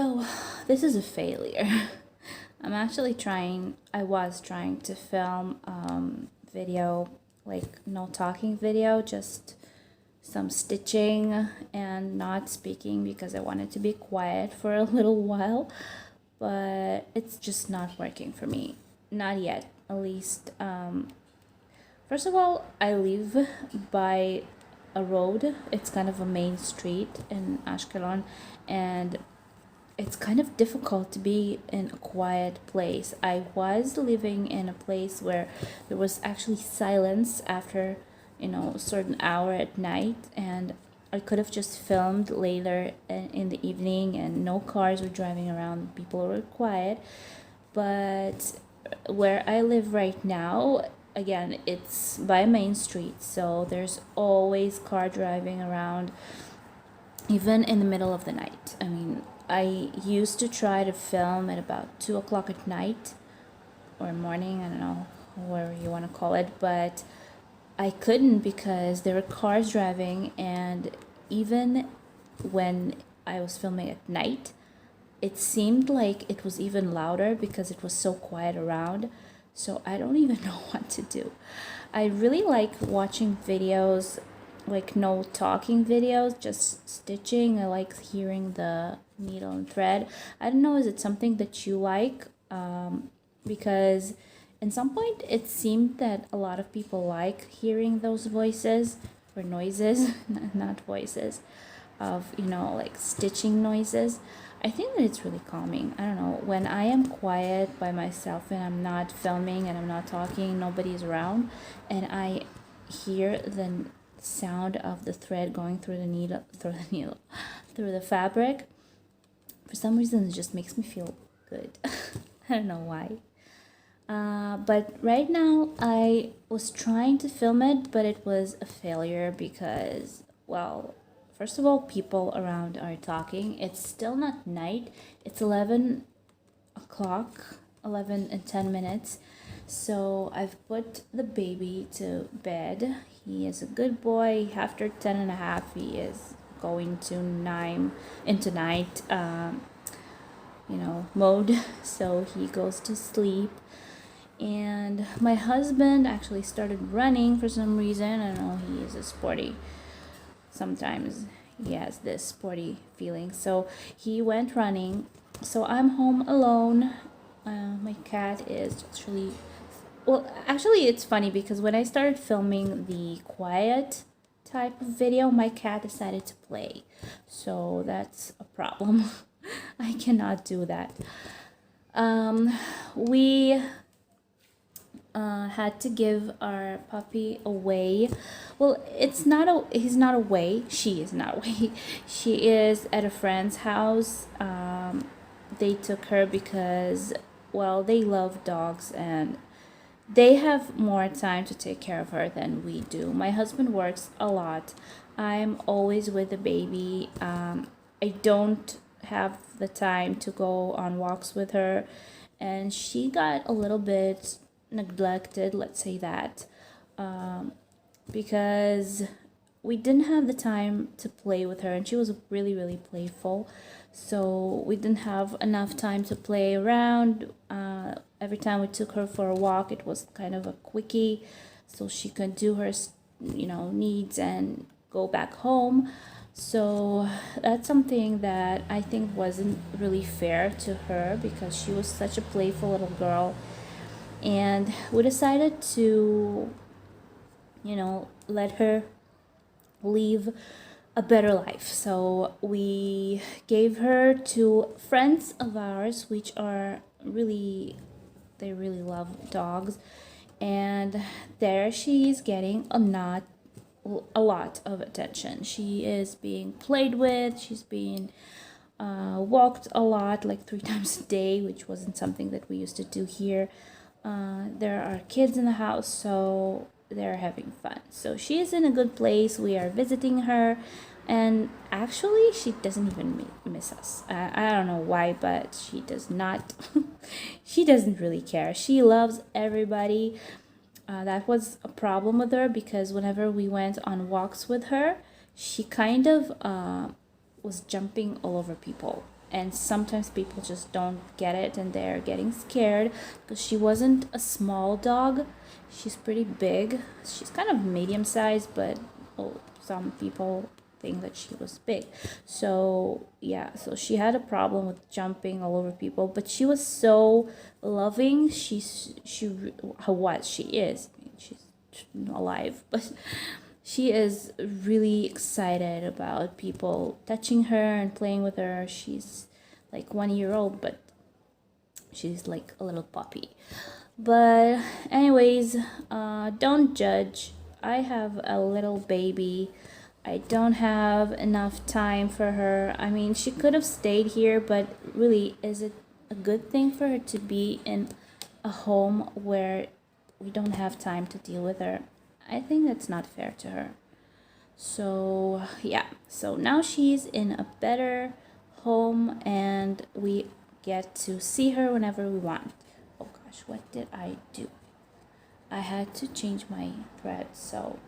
So, this is a failure. I was trying to film video, like no talking video, just some stitching and not speaking because I wanted to be quiet for a little while, but it's just not working for me. Not yet, at least. First of all, I live by a road. It's kind of a main street in Ashkelon, and it's kind of difficult to be in a quiet place. I was living in a place where there was actually silence after, a certain hour at night, and I could have just filmed later in the evening, and no cars were driving around, people were quiet. But where I live right now, again, it's by Main Street, so there's always car driving around, even in the middle of the night. I mean, I used to try to film at about 2 o'clock at night or morning, I don't know, whatever you want to call it, but I couldn't because there were cars driving, and even when I was filming at night, it seemed like it was even louder because it was so quiet around. So I don't even know what to do. I really like watching videos, like no talking videos, just stitching. I like hearing the needle and thread. I don't know, is it something that you like? Because at some point it seemed that a lot of people like hearing those voices or noises, not voices, of, like stitching noises. I think that it's really calming. I don't know, when I am quiet by myself and I'm not filming and I'm not talking, nobody's around, and I hear the sound of the thread going through the needle, through the fabric, for some reason it just makes me feel good. I don't know why. But right now I was trying to film it, but it was a failure because, well, first of all, people around are talking. It's still not night. It's 11 o'clock, 11 and 10 minutes. So I've put the baby to bed. He is a good boy. After 10 and a half, he is going to into night, mode. So he goes to sleep. And my husband actually started running for some reason. I don't know, he is a sporty. Sometimes he has this sporty feeling. So he went running. So I'm home alone. My cat is actually... Well, actually, it's funny because when I started filming the quiet type of video, my cat decided to play. So that's a problem. I cannot do that. We had to give our puppy away. Well, he's not away. She is not away. She is at a friend's house. They took her because, well, they love dogs and they have more time to take care of her than we do. My husband works a lot. I'm always with the baby. I don't have the time to go on walks with her, and she got a little bit neglected, let's say that, because we didn't have the time to play with her, and she was really, really playful. So we didn't have enough time to play around. Every time we took her for a walk, it was kind of a quickie, so she could do her, needs and go back home. So that's something that I think wasn't really fair to her because she was such a playful little girl. And we decided to, let her live a better life. So we gave her to friends of ours, which are they really love dogs. And there she is getting a lot of attention. She is being played with. She's being walked a lot, like 3 times a day, which wasn't something that we used to do here. There are kids in the house, so they're having fun. So she is in a good place. We are visiting her, and actually she doesn't even miss us. I don't know why, but she does not. She doesn't really care. She loves everybody. That was a problem with her because whenever we went on walks with her, she kind of was jumping all over people, and sometimes people just don't get it and they're getting scared because she wasn't a small dog. She's pretty big. She's kind of medium sized, but some people think that she was big. So yeah, so she had a problem with jumping all over people, but she was so loving. She is. I mean, she's alive, but she is really excited about people touching her and playing with her. She's like 1 year old, but she's like a little puppy. But anyways, don't judge. I have a little baby. I don't have enough time for her. I mean, she could have stayed here, but really, is it a good thing for her to be in a home where we don't have time to deal with her? I think that's not fair to her. So yeah, so now she's in a better home and we get to see her whenever we want. Oh gosh, what did I do? I had to change my thread. So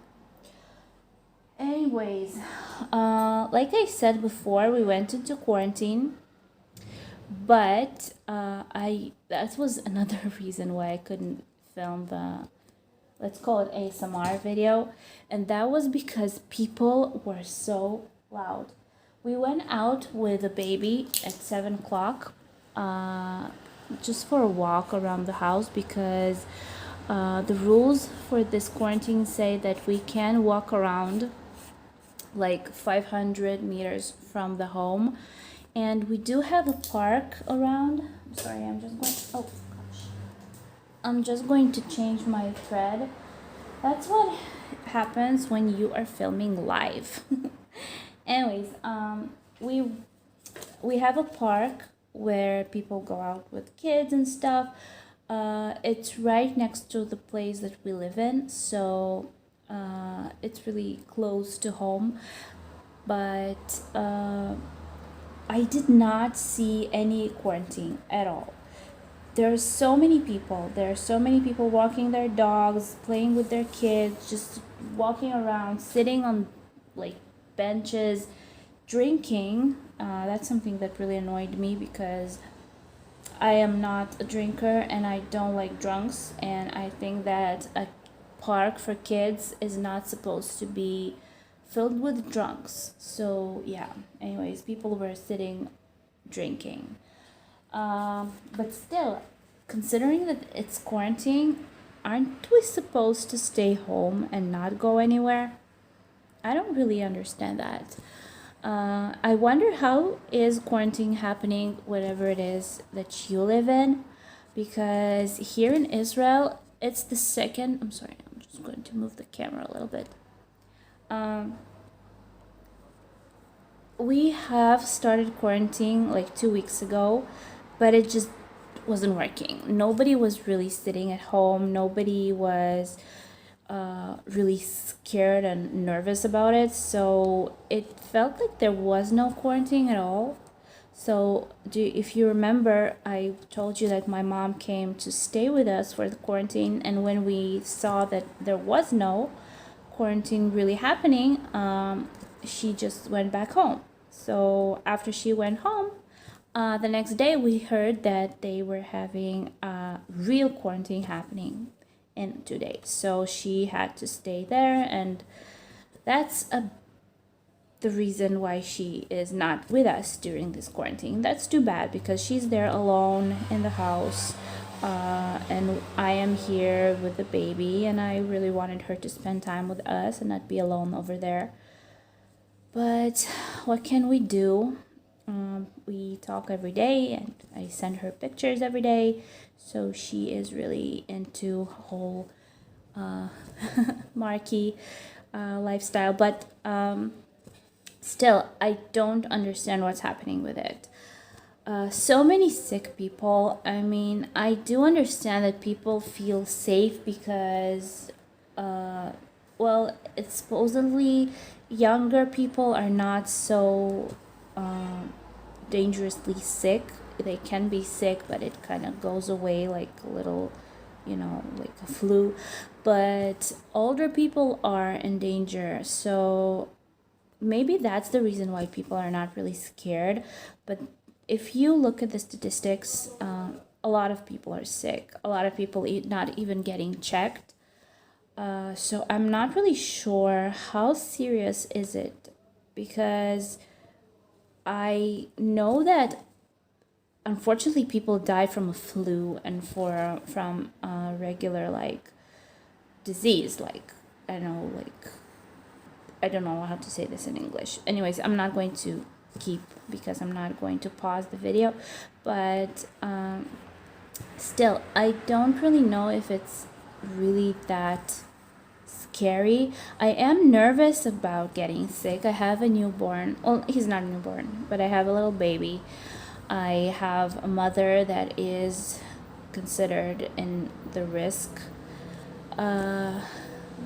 anyways, like I said before, we went into quarantine, but that was another reason why I couldn't film the, let's call it ASMR video, and that was because people were so loud. We went out with a baby at 7 o'clock, just for a walk around the house because the rules for this quarantine say that we can walk around like 500 meters from the home, and we do have a park around. Sorry, I'm just going to change my thread. That's what happens when you are filming live. Anyways, we have a park where people go out with kids and stuff. It's right next to the place that we live in, so it's really close to home. But I did not see any quarantine at all. There are so many people. There are so many people walking their dogs, playing with their kids, just walking around, sitting on like benches, drinking. That's something that really annoyed me because I am not a drinker and I don't like drunks, and I think that a park for kids is not supposed to be filled with drunks. So yeah, anyways, people were sitting drinking. But still, considering that it's quarantine, aren't we supposed to stay home and not go anywhere? I don't really understand that. I wonder how is quarantine happening wherever it is that you live in, because here in Israel, it's the second. I'm sorry, I'm just going to move the camera a little bit. We have started quarantine like 2 weeks ago, but it just wasn't working. Nobody was really sitting at home. Nobody was really scared and nervous about it. So it felt like there was no quarantine at all. So if you remember, I told you that my mom came to stay with us for the quarantine. And when we saw that there was no quarantine really happening, she just went back home. So after she went home, the next day we heard that they were having a real quarantine happening in 2 days. So she had to stay there, and that's the reason why she is not with us during this quarantine. That's too bad because she's there alone in the house, and I am here with the baby, and I really wanted her to spend time with us and not be alone over there. But what can we do? We talk every day and I send her pictures every day, so she is really into whole marquee lifestyle. But still, I don't understand what's happening with it. So many sick people. I mean, I do understand that people feel safe because well, it's supposedly younger people are not so dangerously sick. They can be sick, but it kind of goes away like a little, like a flu. But older people are in danger. So maybe that's the reason why people are not really scared. But if you look at the statistics, a lot of people are sick. A lot of people not even getting checked. So I'm not really sure how serious is it, because I know that unfortunately people die from a flu and from a regular like disease, like I don't know how to say this in English. Anyways, I'm not going to keep, because I'm not going to pause the video, but still, I don't really know if it's really that scary. I am nervous about getting sick. I have a newborn. Well, he's not a newborn, but I have a little baby. I have a mother that is considered in the risk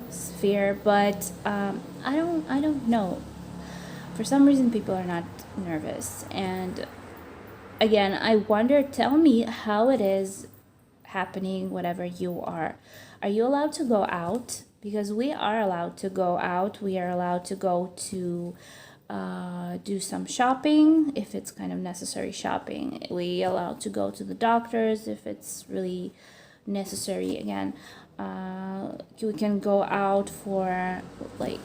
sphere, but I don't know. For some reason, people are not nervous, and again, I wonder. Tell me how it is happening. Whatever you are you allowed to go out? Because we are allowed to go out. We are allowed to go to do some shopping if it's kind of necessary shopping. We allowed to go to the doctors if it's really necessary. Again, we can go out for like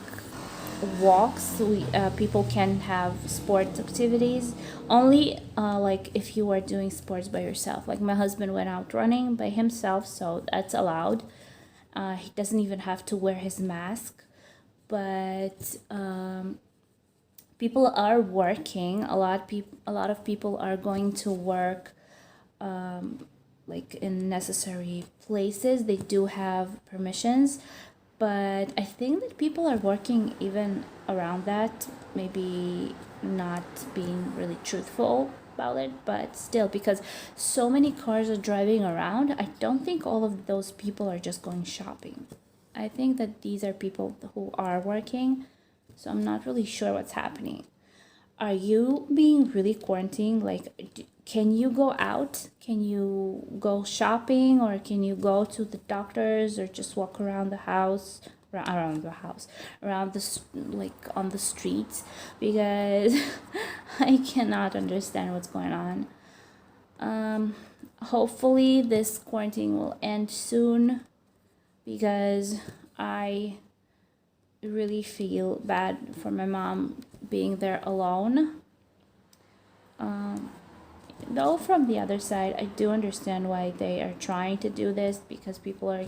walks. People can have sports activities only like if you are doing sports by yourself. Like my husband went out running by himself, so that's allowed. He doesn't even have to wear his mask. But people are working. A lot of people are going to work like in necessary places. They do have permissions, but I think that people are working even around that, maybe not being really truthful about it, but still, because so many cars are driving around, I don't think all of those people are just going shopping. I think that these are people who are working, so I'm not really sure what's happening. Are you being really quarantined? Like, can you go out? Can you go shopping, or can you go to the doctors, or just walk around the house, like on the streets? Because I cannot understand what's going on. Hopefully this quarantine will end soon, because I really feel bad for my mom being there alone. Though from the other side, I do understand why they are trying to do this, because people are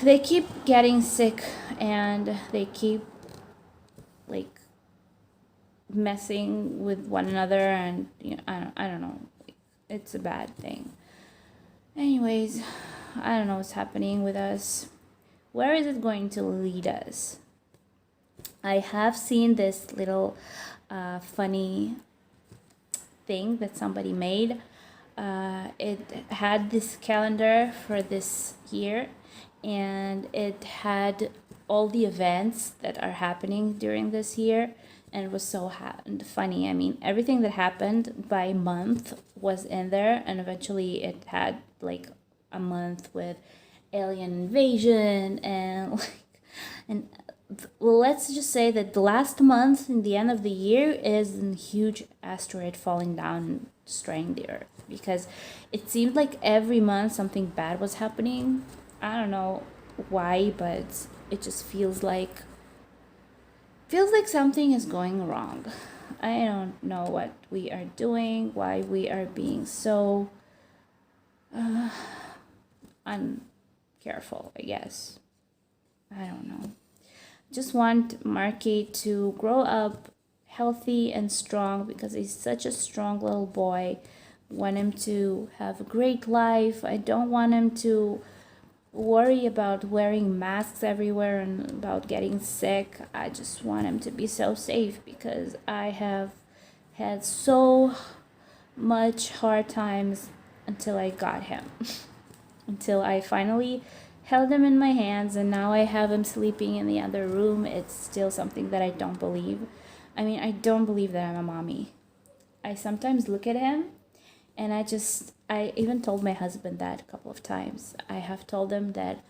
they keep getting sick, and they keep like messing with one another, and I don't know, it's a bad thing. Anyways, I don't know what's happening with us. Where is it going to lead us? I have seen this little funny thing that somebody made. It had this calendar for this year, and it had all the events that are happening during this year, and it was so funny. I mean, everything that happened by month was in there, and eventually it had like a month with alien invasion and well, let's just say that the last month in the end of the year is a huge asteroid falling down and destroying the earth, because it seemed like every month something bad was happening. I don't know why, but it just feels like something is going wrong. I don't know what we are doing, why we are being so uncareful, I guess. I don't know. Just want Marky to grow up healthy and strong, because he's such a strong little boy. Want him to have a great life. I don't want him to worry about wearing masks everywhere and about getting sick. I just want him to be so safe, because I have had so much hard times until I got him. Until I finally held him in my hands, and now I have him sleeping in the other room. It's still something that I don't believe. I mean, I don't believe that I'm a mommy. I sometimes look at him, and I even told my husband that a couple of times. I have told him that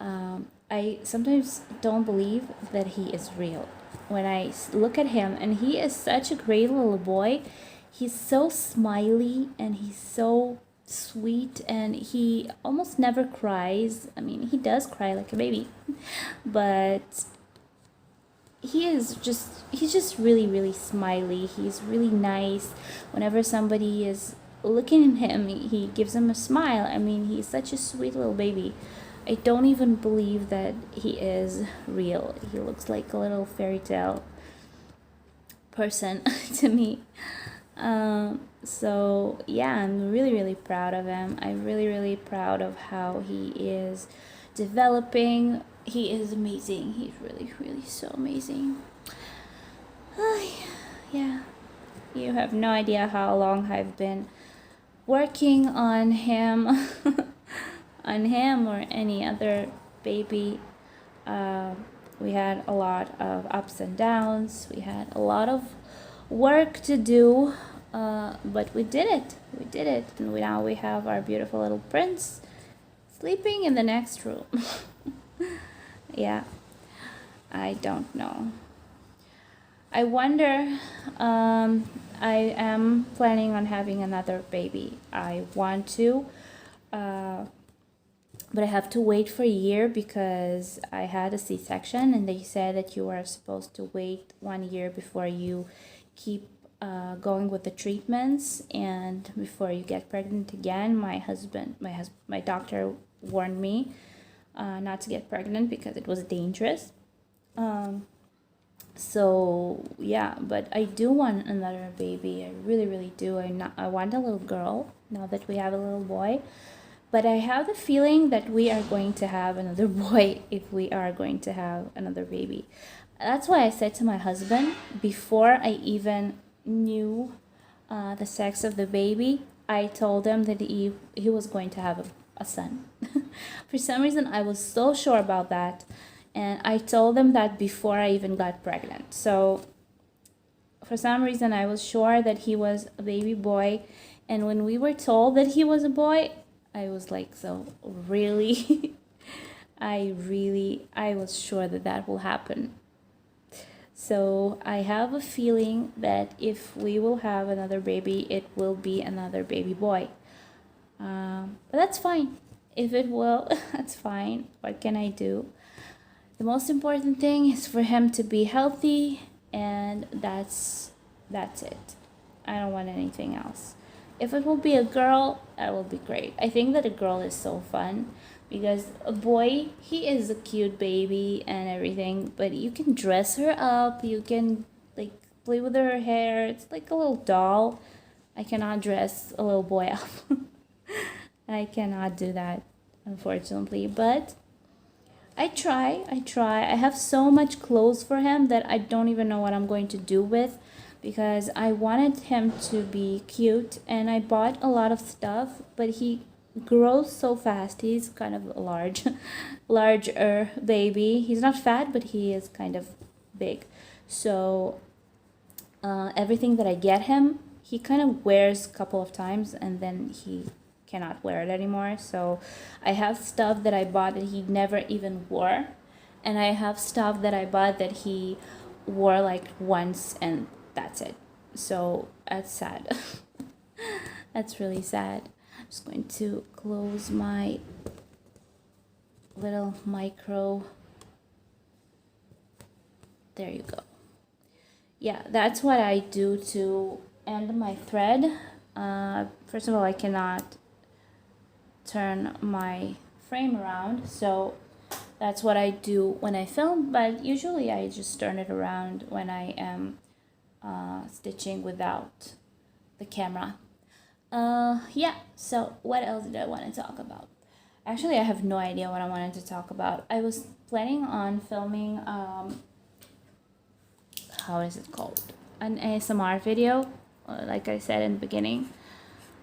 I sometimes don't believe that he is real. When I look at him, and he is such a great little boy, he's so smiley and he's so sweet, and he almost never cries. I mean, he does cry like a baby, but he's just really, really smiley. He's really nice. Whenever somebody is looking at him, he gives them a smile. I mean, he's such a sweet little baby. I don't even believe that he is real. He looks like a little fairy tale person to me. So yeah, I'm really, really proud of him. I'm really, really proud of how he is developing. He is amazing. He's really, really so amazing. Yeah, you have no idea how long I've been working on him, on him or any other baby. We had a lot of ups and downs. We had a lot of work to do, but we did it. We did it, and now we have our beautiful little prince sleeping in the next room. Yeah, I don't know. I wonder, I am planning on having another baby. I want to, but I have to wait for a year because I had a C-section, and they said that you are supposed to wait 1 year before you keep going with the treatments and before you get pregnant again. My doctor warned me not to get pregnant because it was dangerous. So yeah, but I do want another baby. I really, really do. I want a little girl now that we have a little boy. But I have the feeling that we are going to have another boy if we are going to have another baby. That's why I said to my husband, before I even knew the sex of the baby, I told him that he was going to have a son. For some reason, I was so sure about that. And I told him that before I even got pregnant. So for some reason, I was sure that he was a baby boy. And when we were told that he was a boy, I was like, so really? I was sure that that will happen. So I have a feeling that if we will have another baby, it will be another baby boy. But that's fine. If it will, that's fine. What can I do? The most important thing is for him to be healthy, and that's it. I don't want anything else. If it will be a girl, that will be great. I think that a girl is so fun because a boy, he is a cute baby and everything, but you can dress her up, you can like play with her hair. It's like a little doll. I cannot dress a little boy up. I cannot do that, unfortunately, but I try. I have so much clothes for him that I don't even know what I'm going to do with, because I wanted him to be cute, and I bought a lot of stuff, but he grows so fast. He's kind of a larger baby. He's not fat, but he is kind of big. So everything that I get him, he kind of wears a couple of times, and then he cannot wear it anymore. So I have stuff that I bought that he never even wore, and I have stuff that I bought that he wore like once, and that's it. So that's sad. That's really sad. I'm just going to close my little micro. There you go. Yeah, that's what I do to end my thread. First of all, I cannot turn my frame around, so that's what I do when I film, but usually I just turn it around when I am stitching without the camera. Yeah, so what else did I want to talk about? Actually, I have no idea what I wanted to talk about. I was planning on filming how is it called, an ASMR video, like I said in the beginning.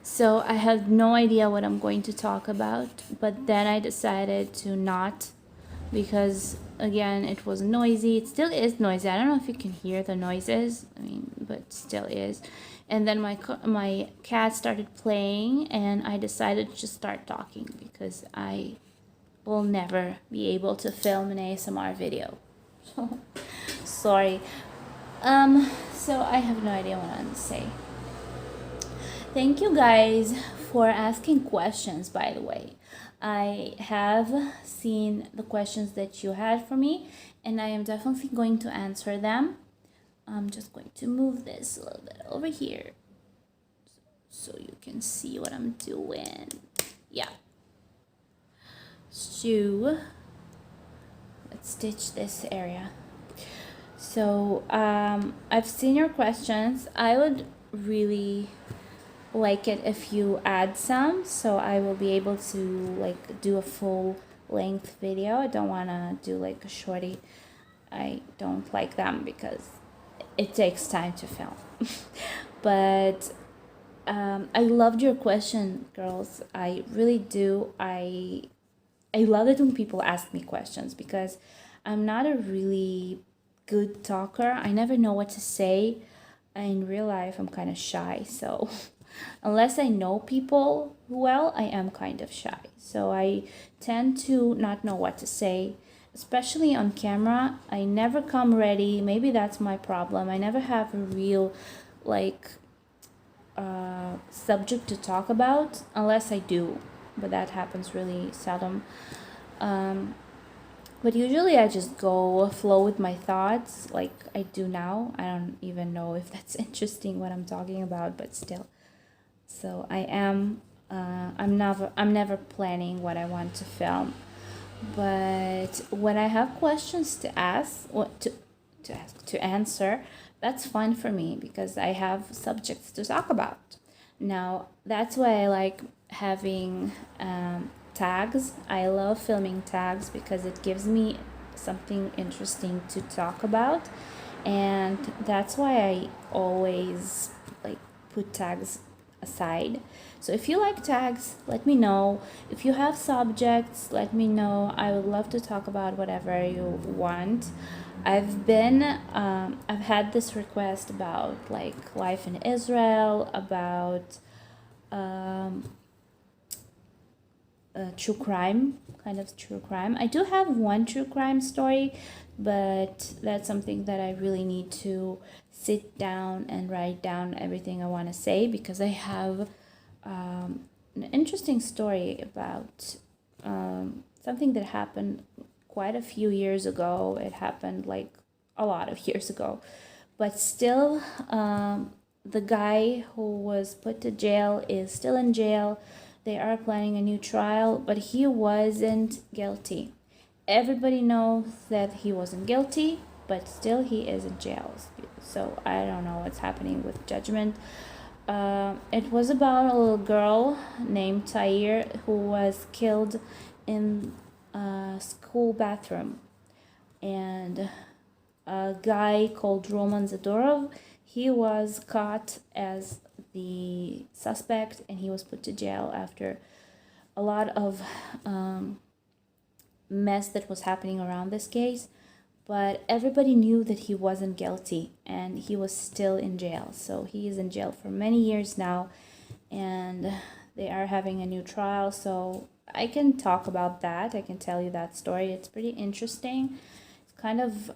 So I have no idea what I'm going to talk about, but then I decided to not, because again, it was noisy. It still is noisy. I don't know if you can hear the noises, I mean, but still is. And then my cat started playing, and I decided to just start talking because I will never be able to film an ASMR video. Sorry. So I have no idea what I'm to say. Thank you guys for asking questions, by the way. I have seen the questions that you had for me, and I am definitely going to answer them. I'm just going to move this a little bit over here so you can see what I'm doing. Yeah. So let's stitch this area. So I've seen your questions. I would really like it if you add some, so I will be able to like do a full length video. I don't want to do like a shorty. I don't like them because it takes time to film. But I loved your question, girls. I really do. I love it when people ask me questions because I'm not a really good talker. I never know what to say. In real life, I'm kind of shy. So unless I know people well, I am kind of shy. So I tend to not know what to say, especially on camera. I never come ready. Maybe that's my problem. I never have a real like subject to talk about unless I do, but that happens really seldom. But usually I just go flow with my thoughts like I do now. I don't even know if that's interesting what I'm talking about, but still. So I'm never planning what I want to film. But when I have questions to ask, to answer, that's fun for me because I have subjects to talk about. Now, that's why I like having tags. I love filming tags because it gives me something interesting to talk about. And that's why I always like put tags aside. So if you like tags, let me know. If you have subjects, let me know. I would love to talk about whatever you want. I've had this request about like life in Israel, about true crime, kind of true crime. I do have one true crime story, but that's something that I really need to sit down and write down everything I want to say because I have an interesting story about something that happened quite a few years ago. It happened like a lot of years ago, but still the guy who was put to jail is still in jail. They are planning a new trial, but he wasn't guilty. Everybody knows that he wasn't guilty, but still he is in jail. So I don't know what's happening with judgment. It was about a little girl named Tair who was killed in a school bathroom. And a guy called Roman Zadorov, he was caught as the suspect and he was put to jail after a lot of mess that was happening around this case. But everybody knew that he wasn't guilty and he was still in jail. So he is in jail for many years now and they are having a new trial. So I can talk about that. I can tell you that story. It's pretty interesting. It's kind of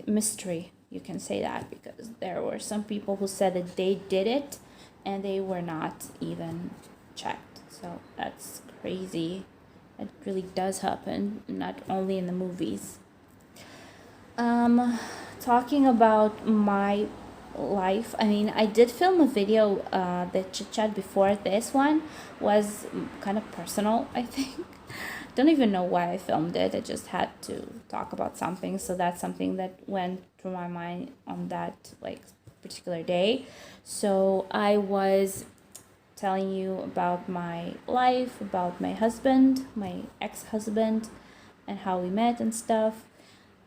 mystery. You can say that because there were some people who said that they did it and they were not even checked. So that's crazy. It really does happen, not only in the movies. Talking about my life, I mean, I did film a video, the chit chat before this one was kind of personal, I think. Don't even know why I filmed it. I just had to talk about something, so that's something that went through my mind on that like particular day. So I was telling you about my life, about my husband, my ex-husband, and how we met and stuff.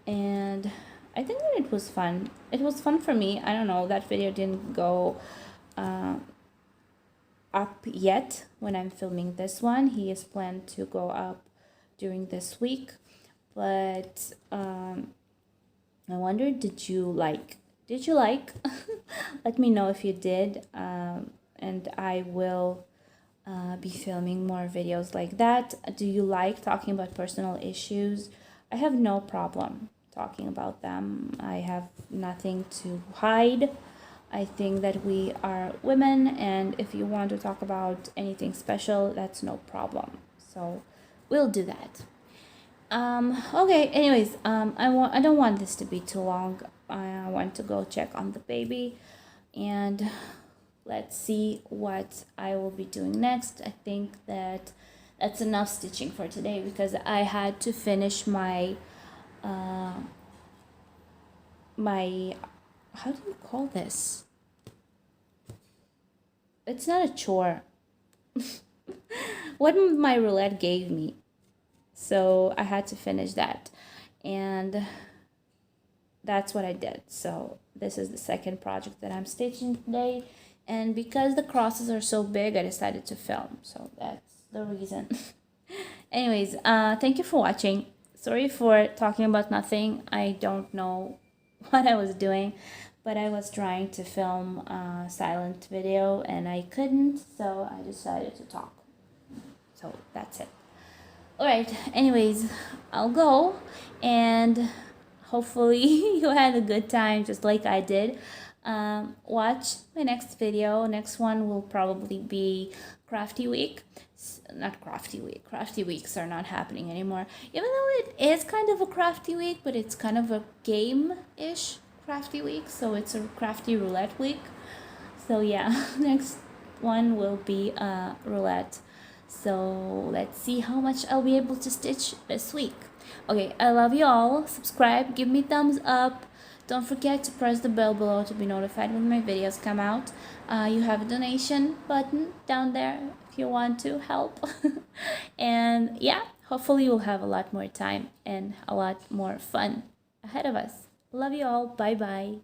And I think that it was fun. It was fun for me. I don't know, that video didn't go up yet when I'm filming this one. He is planned to go up during this week. But I wonder, did you like? Let me know if you did. And I will be filming more videos like that. Do you like talking about personal issues? I have no problem talking about them. I have nothing to hide. I think that we are women, and if you want to talk about anything special, that's no problem. So we'll do that. Okay, anyways, I don't want this to be too long. I want to go check on the baby, and let's see what I will be doing next. I think that that's enough stitching for today because I had to finish my my, how do you call this? It's not a chore. What my roulette gave me. So I had to finish that. And that's what I did. So this is the second project that I'm stitching today. And because the crosses are so big, I decided to film. So that's the reason. Anyways, thank you for watching. Sorry for talking about nothing. I don't know what I was doing, but I was trying to film a silent video and I couldn't, so I decided to talk. So that's it. Alright, anyways, I'll go, and hopefully you had a good time just like I did. Watch my next video. Next one will probably be Crafty Week. Not Crafty Week. Crafty Weeks are not happening anymore. Even though it is kind of a Crafty Week, but it's kind of a game-ish Crafty Week. So it's a Crafty Roulette Week. So yeah, next one will be roulette. So let's see how much I'll be able to stitch this week. Okay, I love you all. Subscribe, give me thumbs up. Don't forget to press the bell below to be notified when my videos come out. You have a donation button down there if you want to help. And yeah, hopefully you'll have a lot more time and a lot more fun ahead of us. Love you all. Bye bye.